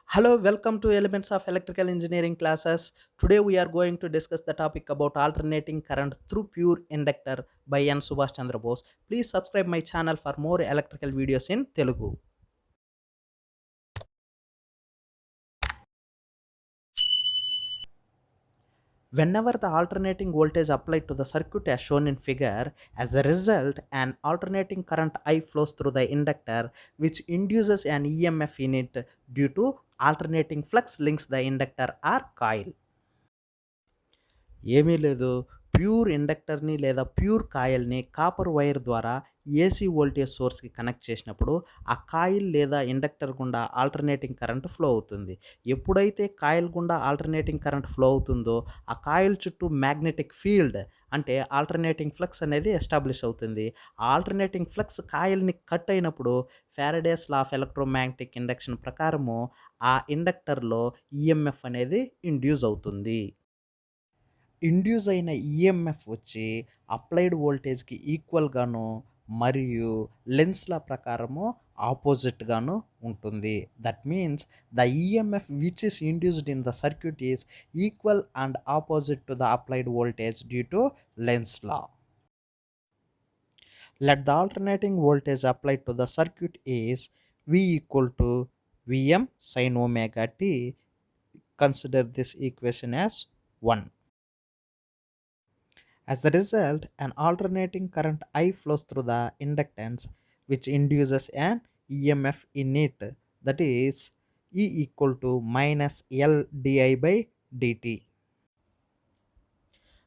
Hello, welcome to Elements of Electrical Engineering classes. Today we are going to discuss the topic about alternating current through pure inductor by N. Subhash Chandra Bose. Please subscribe my channel for more electrical videos in Telugu. Whenever the alternating voltage applied to the circuit as shown in figure, as a result, an alternating current I flows through the inductor which induces an EMF in it due to alternating flux links the inductor or coil. ఏమీ లేదు, pure ఇండక్టర్ని లేదా pure కాయిల్ని copper wire ద్వారా AC voltage సోర్స్కి connect చేసినప్పుడు ఆ coil లేదా inductor గుండా alternating current flow అవుతుంది. ఎప్పుడైతే కాయిల్ గుండా ఆల్టర్నేటింగ్ కరెంట్ ఫ్లో అవుతుందో ఆ కాయిల్ చుట్టూ మ్యాగ్నెటిక్ ఫీల్డ్ అంటే ఆల్టర్నేటింగ్ ఫ్లక్స్ అనేది ఎస్టాబ్లిష్ అవుతుంది. ఆ ఆల్టర్నేటింగ్ ఫ్లక్స్ కాయిల్ని కట్ అయినప్పుడు Faraday's law of electromagnetic induction ప్రకారము ఆ ఇండక్టర్లో ఈఎంఎఫ్ అనేది ఇండ్యూస్ అవుతుంది. ఇండ్యూస్ అయిన ఈఎంఎఫ్ వచ్చి అప్లైడ్ వోల్టేజ్కి ఈక్వల్గాను మరియు లెన్స్ల ప్రకారము ఆపోజిట్గాను ఉంటుంది. That means the EMF which is induced in the circuit is equal and opposite to the applied voltage due to lens law. Let the alternating voltage applied to the circuit is V equal to Vm sin omega t. Consider this equation as 1. As a result, an alternating current I flows through the inductance which induces an EMF in it, that is E equal to minus L di by dt.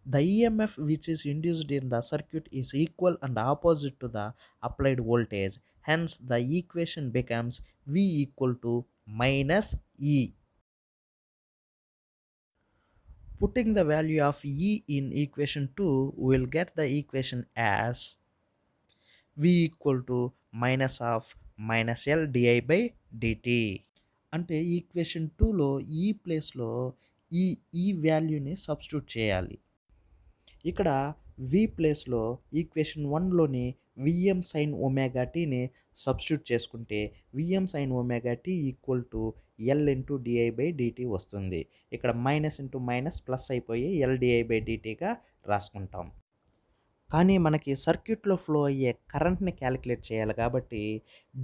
The EMF which is induced in the circuit is equal and opposite to the applied voltage. Hence, the equation becomes V equal to minus E. Putting the value of E in equation 2, we will get the equation as V equal to minus of minus L di by dt. అంటే equation 2లో ఈ ప్లేస్లో ఈ వాల్యూని substitute చేయాలి. ఇక్కడ V ప్లేస్లో equation 1లోని విఎం సైన్ ఒమేగా టీని సబ్స్టిట్యూట్ చేసుకుంటే VM sine omega T equal to L into DI by DT వస్తుంది. ఇక్కడ మైనస్ ఇంటూ మైనస్ ప్లస్ అయిపోయి ఎల్డిఐ బై డిటీగా రాసుకుంటాం. కానీ మనకి సర్క్యూట్లో ఫ్లో అయ్యే కరెంట్ని క్యాలిక్యులేట్ చేయాలి కాబట్టి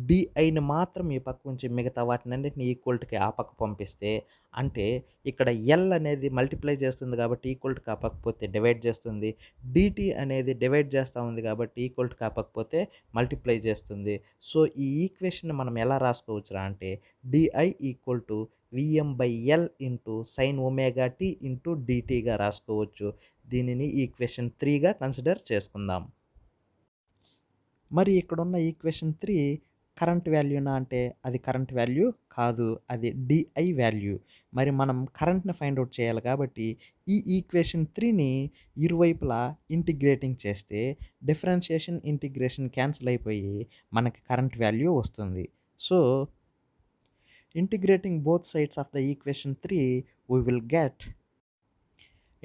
డిఐని మాత్రం ఈ పక్క ఉంచి మిగతా వాటినన్నింటిని ఈక్వల్ట్కి ఆ పక్క పంపిస్తే, అంటే ఇక్కడ ఎల్ అనేది మల్టిప్లై చేస్తుంది కాబట్టి ఈక్వల్ట్ కాపకపోతే డివైడ్ చేస్తుంది, డిటి అనేది డివైడ్ చేస్తూ ఉంది కాబట్టి ఈక్వల్ట్ కాపకపోతే మల్టిప్లై చేస్తుంది. సో ఈ ఈక్వేషన్ మనం ఎలా రాసుకోవచ్చురా అంటే di equal to VM by L into sine omega tea into డిటీగా రాసుకోవచ్చు. దీనిని ఈక్వేషన్ 3గా కన్సిడర్ చేసుకుందాం. మరి ఇక్కడున్న ఈక్వేషన్ 3 కరెంట్ వాల్యూనా అంటే అది కరెంట్ వాల్యూ కాదు, అది డిఐ వాల్యూ. మరి మనం కరెంట్ని ఫైండ్ అవుట్ చేయాలి కాబట్టి ఈ ఈక్వేషన్ 3ని ఇరువైపులా ఇంటిగ్రేటింగ్ చేస్తే డిఫరెన్షియేషన్ ఇంటిగ్రేషన్ క్యాన్సిల్ అయిపోయి మనకి కరెంట్ వాల్యూ వస్తుంది. So integrating both sides of the equation 3, we will get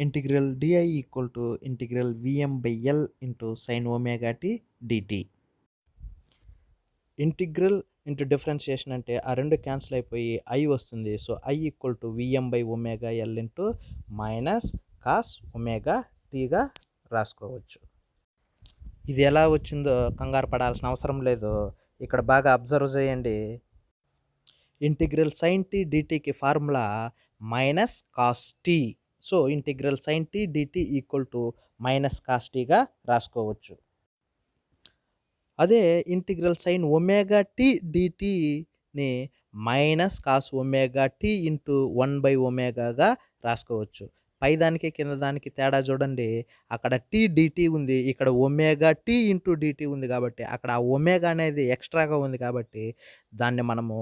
integral di equal to integral vm by l into sin omega t dt. Integral into differentiation అంటే ఆ రెండు cancel అయిపోయి I వస్తుంది. So I equal to VM by omega L into minus cos omega టీగా రాసుకోవచ్చు. ఇది ఎలా వచ్చిందో కంగారు పడాల్సిన అవసరం లేదు, ఇక్కడ బాగా అబ్జర్వ్ చేయండి. ఇంటిగ్రల్ సైన్ టీ డిటీకి formula minus cos t. So integral sine t dt equal to minus cos టీగా రాసుకోవచ్చు. అదే ఇంటిగ్రల్ సైన్ ఒమేగా టీ డిటీని minus cos omega tea into 1/ఒమేగాగా రాసుకోవచ్చు. పైదానికి కింద దానికి తేడా చూడండి, అక్కడ టీ డిటీ ఉంది, ఇక్కడ ఒమేగా టీ ఇంటూ డిటీ ఉంది కాబట్టి అక్కడ ఆ ఒమేగా అనేది ఎక్స్ట్రాగా ఉంది కాబట్టి దాన్ని మనము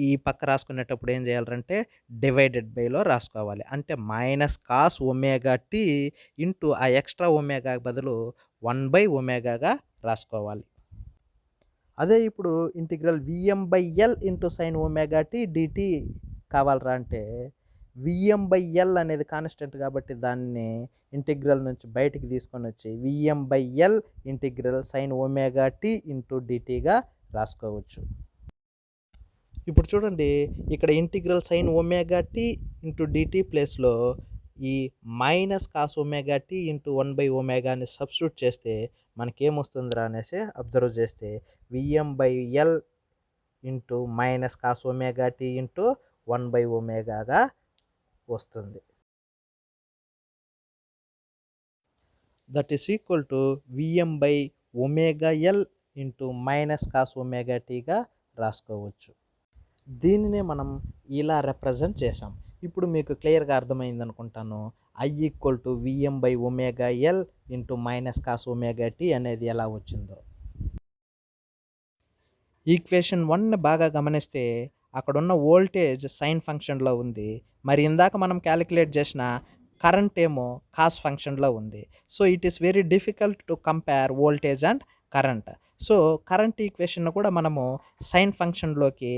ఈ పక్క రాసుకునేటప్పుడు ఏం చేయాలంటే డివైడెడ్ బైలో రాసుకోవాలి. అంటే minus cos omega tea into ఆ ఎక్స్ట్రా ఒమేగా బదులు 1/ఒమేగాగా రాసుకోవాలి. అదే ఇప్పుడు integral Vm by L into sine omega t dt కావాలరా అంటే విఎం బై ఎల్ అనేది కాన్స్టెంట్ కాబట్టి దాన్ని ఇంటిగ్రల్ నుంచి బయటికి తీసుకొని వచ్చి Vm by L integral sine omega tea into డిటీగా రాసుకోవచ్చు. ఇప్పుడు చూడండి, ఇక్కడ integral sine omega tea into dt ప్లేస్లో ఈ minus cos omega tea into 1/ఒమేగాని సబ్స్టిట్యూట్ చేస్తే మనకేమొస్తుందిరా అనేసి అబ్జర్వ్ చేస్తే Vm L into minus cos omega tea into 1/ఒమేగాగా వస్తుంది. That is equal to విఎం/ఒమేగా L into minus cos omega టీగా రాసుకోవచ్చు. దీనినే మనం ఇలా రిప్రజెంట్ చేసాం. ఇప్పుడు మీకు క్లియర్గా అర్థమైంది అనుకుంటాను. I equal to విఎం/ఒమేగా L into minus cos omega t అనేది ఎలా వచ్చిందో. ఈక్వేషన్ 1ని బాగా గమనిస్తే అక్కడున్న వోల్టేజ్ సైన్ ఫంక్షన్లో ఉంది. మరి ఇందాక మనం క్యాలిక్యులేట్ చేసిన కరెంట్ ఏమో కాస్ ఫంక్షన్లో ఉంది. So it is very difficult to compare voltage and current. So current ఈక్వేషన్ను కూడా మనము సైన్ ఫంక్షన్లోకి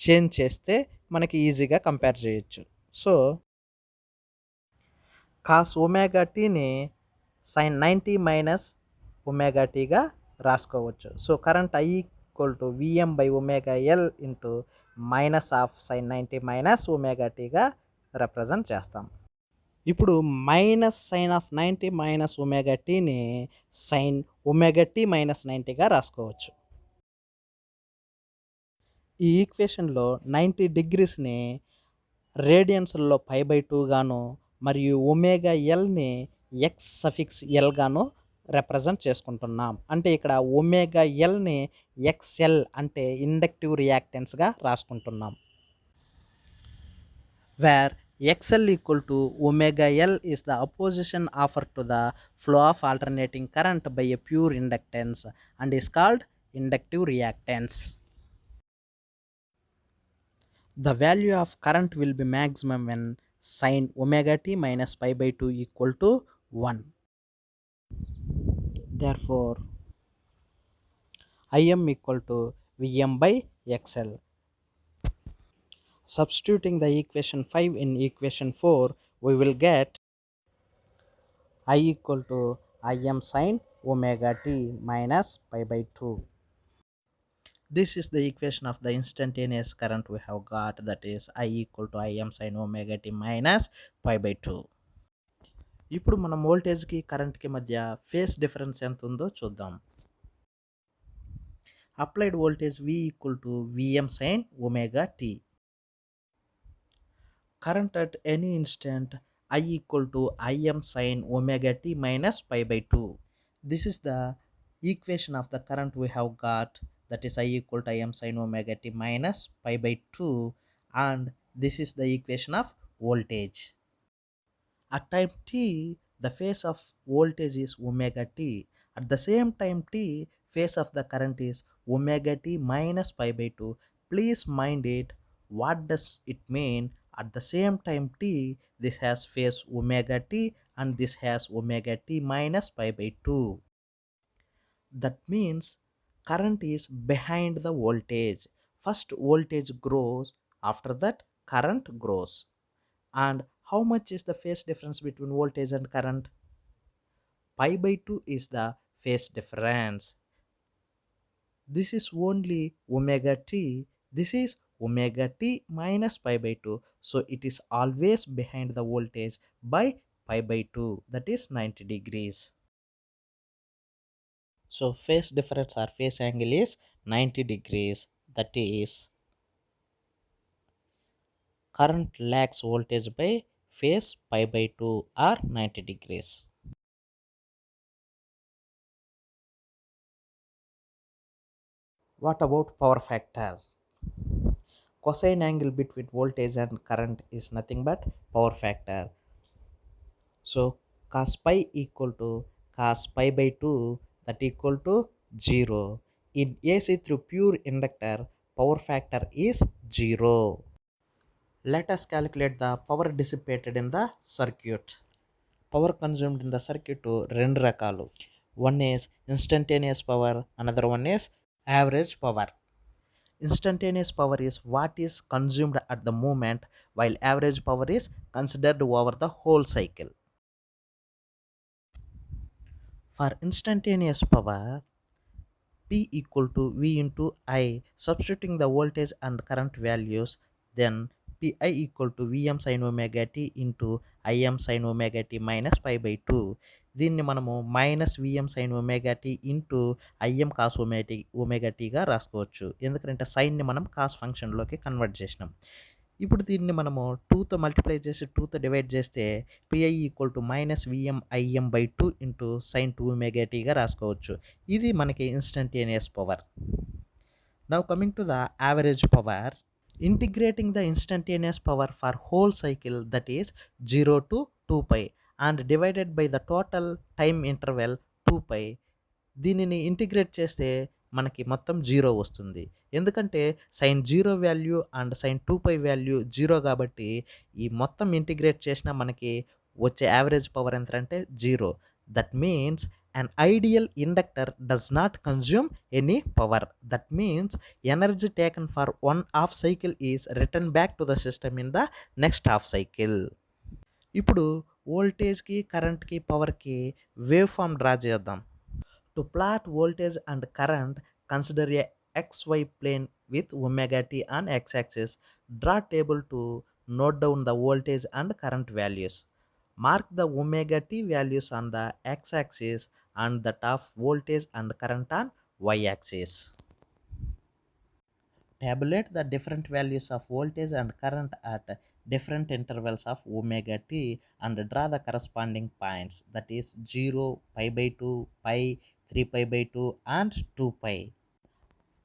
చేంజ్ చేస్తే మనకి ఈజీగా కంపేర్ చేయొచ్చు. సో కాస్ ఒమేగా టీని సైన్ 90 మైనస్ ఒమేగా టీగా రాసుకోవచ్చు. So current I equal to విఎం/ఒమేగా L into minus of sine 90 minus omega టీగా రిప్రజెంట్ చేస్తాం. ఇప్పుడు minus sine of 90 minus omega టీని సైన్ ఒమేగా టీ మైనస్ 90గా రాసుకోవచ్చు. ఈ ఈక్వేషన్లో 90 డిగ్రీస్ని రేడియన్స్లో π/2 గాను మరియు ఒమేగా ఎల్ని ఎక్స్ సఫిక్స్ ఎల్ గాను రిప్రజెంట్ చేసుకుంటున్నాం. అంటే ఇక్కడ ఒమేగా ఎల్ని ఎక్స్ఎల్ అంటే ఇండక్టివ్ రియాక్టెన్స్గా రాసుకుంటున్నాం. Wear XL equal to omega L is the opposition offered to the flow of alternating current by a pure inductance and is called inductive reactance. The value of current will be maximum when sin omega t minus π/2 equal to 1. Therefore, Im equal to Vm/XL. Substituting the equation 5 in equation 4, we will get I equal to Im sin omega t minus π/2. This is the equation of the instantaneous current we have got, that is I equal to Im sin omega t minus π/2. ఇప్పుడు మనం వోల్టేజ్కి కరెంట్కి మధ్య phase difference ఎంత ఉందో చూద్దాం. Applied voltage V equal to Vm sin omega t. Current at any instant I equal to Im sin omega t minus π/2. This is the equation of the current we have got, that is I equal to Im sin omega t minus π/2, and this is the equation of voltage. At time t, the phase of voltage is omega t. At the same time t, phase of the current is omega t minus π/2. Please mind it. What does it mean? At the same time t, this has phase omega t and this has omega t minus π/2. That means current is behind the voltage. First voltage grows, after that current grows. And how much is the phase difference between voltage and current? π/2 is the phase difference. This is only omega t. This is omega t minus π/2. So it is always behind the voltage by π/2, that is 90 degrees. So phase difference or phase angle is 90 degrees. That is current lags voltage by phase π/2 or 90 degrees. What about power factor? Cosine angle between voltage and current is nothing but power factor. So cos pi equal to cos π/2, that equal to 0. In AC through pure inductor, power factor is 0. Let us calculate the power dissipated in the circuit. Power consumed in the circuit రెండు రకాలు. One is instantaneous power, another one is average power. Instantaneous power is what is consumed at the moment, while average power is considered over the whole cycle. For instantaneous power, P equal to V into I, substituting the voltage and current values, then Pi equal to Vm sin omega t into Im sin omega t minus pi by 2. దీన్ని మనము minus VM sine omega tea into IM cos omega టీగా రాసుకోవచ్చు. ఎందుకంటే సైన్ని మనం cos ఫంక్షన్లోకి convert చేసినాం. ఇప్పుడు దీన్ని మనము 2తో మల్టిప్లై చేసి 2తో డివైడ్ చేస్తే PI equal to minus VM IM by 2 into sine 2 omega టీగా రాసుకోవచ్చు. ఇది మనకి instantaneous power. Now coming to the average power. Integrating the instantaneous power for whole cycle, that is 0 to 2 pi, and divided by the total time interval 2 pi, దీనిని integrate చేస్తే మనకి మొత్తం 0 వస్తుంది. ఎందుకంటే sine 0 value and sine 2 pi value 0 కాబట్టి ఈ మొత్తం integrate చేసినా మనకి వచ్చే యావరేజ్ పవర్ ఎంత అంటే 0. That means an ideal inductor does not consume any power. That means energy taken for one half cycle is returned back to the system in the next half cycle. ఇప్పుడు వోల్టేజ్కి కరెంట్కి పవర్కి wave form draw చేద్దాం. To plot voltage and current consider A XY plane with omega t on x-axis. Draw table to note down the voltage and current values. Mark the omega t values on the x-axis and that of voltage and current on y-axis. Tabulate the different values of voltage and current at different intervals of omega t and draw the corresponding points, that is 0, pi by 2, pi, 3 pi by 2 and 2 pi.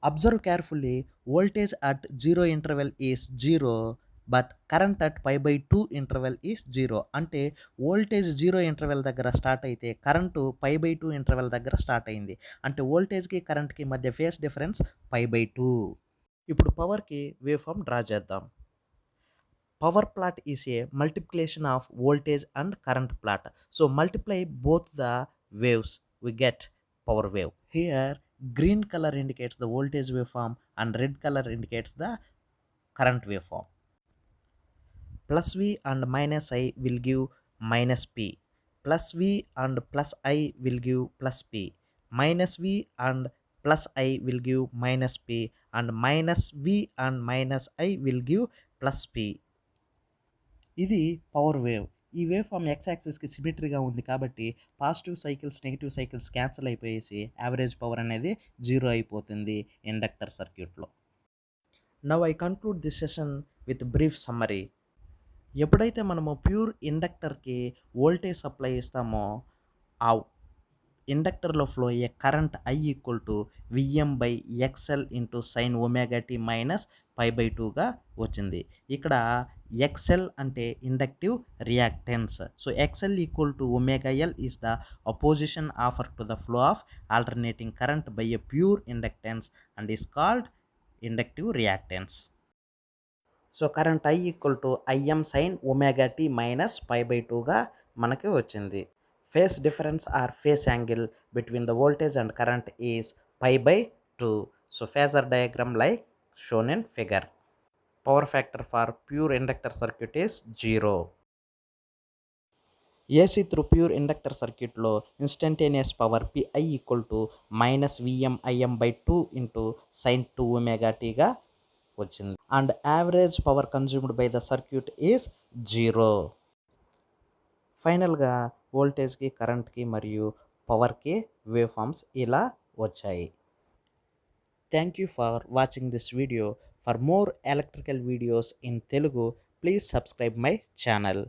Observe carefully, voltage at 0 interval is 0 but current at pi by 2 interval is 0. అంటే voltage 0 interval దగ్గర start అయితే current pi by 2 interval దగ్గర start అయింది. అంటే వోల్టేజ్కి కరెంట్కి మధ్య phase difference pi by 2. ఇప్పుడు పవర్కి wave form draw చేద్దాం. Power plot is a multiplication of voltage and current plot. So multiply both the waves, we get power wave. Here green color indicates the voltage waveform and red color indicates the current waveform. Plus V and minus I will give minus P. Plus V and plus I will give plus P. Minus V and plus I will give minus P. And minus V and minus I will give plus P. ఇది power wave. ఈ wave form X యాక్సిస్కి సిమెట్రీగా ఉంది కాబట్టి positive cycles negative cycles cancel అయిపోయేసి average power అనేది 0 అయిపోతుంది inductor సర్క్యూట్లో. Now I conclude this session with brief summary. ఎప్పుడైతే మనము ప్యూర్ ఇండక్టర్కి వోల్టేజ్ సప్లై ఇస్తామో ఆ ఇండక్టర్లో ఫ్లో అయ్యే current I equal to VM by XL into sine omega t minus pi by 2గా వచ్చింది. ఇక్కడ XL అంటే inductive reactance. So XL equal to omega L is the opposition offer to the flow of alternating current by a pure inductance and is called inductive reactance. So current I equal to IM sine omega t minus pi by 2గా మనకి వచ్చింది. Phase difference or phase angle between the voltage and current is pi by 2. So phasor diagram like shown in figure. Power factor for pure inductor circuit is 0. AC through pure inductor circuit లో instantaneous power Pi equal to minus Vm Im by 2 into sin 2 omega t గా వచ్చింది. And average power consumed by the circuit is 0. ఫైనల్గా వోల్టేజ్కి కరెంట్కి మరియు పవర్కి wave forms ఇలా వచ్చాయి. Thank you for watching this video. For more electrical videos in Telugu please subscribe my channel.